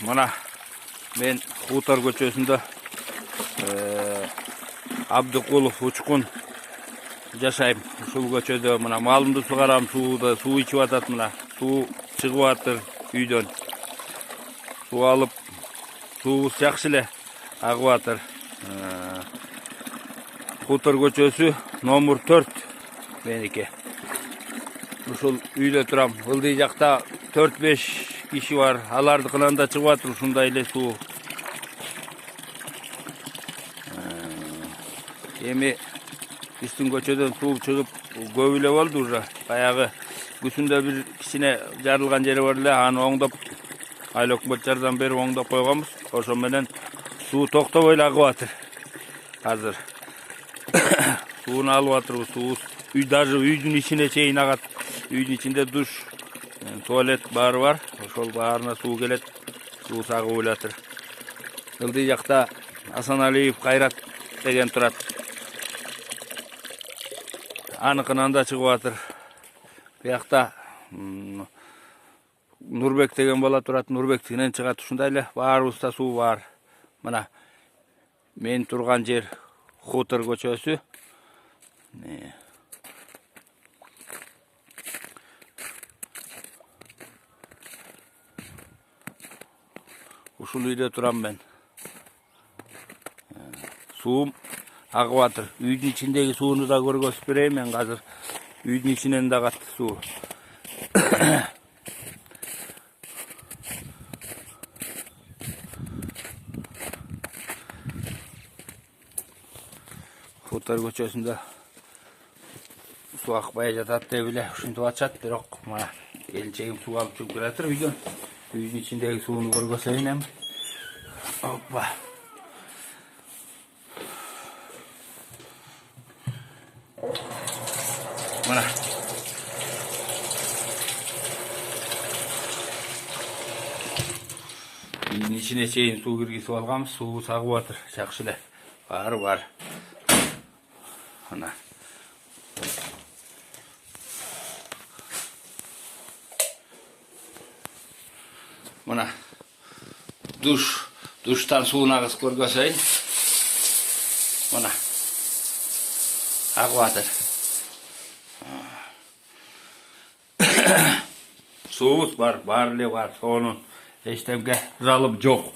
Mana men Xutar көчөсүндө Абдыкулов Учкун жашайм. Ушул көчөдө мына малымды сугарам, суу ичип атат мына. Суу чыгып атыр үйдөн. Суу алып, суубуз жакшы эле агып атыр. Xutar көчөсү номер 4 меники. Ушул үйдө турам. Ылдый жакта 4-5 киши бар. Алардыкынан да чыгып атыр ушундай эле суу. Эми биздин көчөдөн суу чыгып көп эле болду уже. Баягы күсүндө бир кичине жарылган жери бар эле, аны оңдоп айлөкмөтчардан бери оңдоп койгонбуз. Ошо менен суу токтобой эле агып атыр. Азыр сууну алып атырбыз. Суубуз даже үйдүн ичине чейин агат. Үйдүн ичинде душ, туалет баары бар. Ошол баарына суу келет. Суу агып эле атыр. Ылдый жакта Асаналиев Кайрат деген турат. Аныкынан да чыгып атыр. Биякта Нурбек деген бала турат. Нурбектигинен чыгат. Ушундай эле баарыбызда суу бар. Мына мен турган жер Xutar көчөсү. Ушул үйдө турам мен. Суум агып атыр. Үйдүн ичиндеги сууну да көргөзүп берейин мен азыр. Үйдүн ичинен да агат суу. Xutar көчөсүндө суу акпай жатат деп эле ушинтип атышат, бирок мына келинчегим суу алып чыгып келатыр үйдөн. Үйдүн ичиндеги сууну көргөзөйүн эми. Опа. Mana. Үйдүн ичине чейин суу киргизип алганбыз. Суу агып атыр. Жакшы эле. Баары бар. Mana. Mana. Душтан сууну агыз көргөзөйүн. Mana. Агып атыр. Суубуз бар, баары эле бар. Сонун эчтемге залым жок.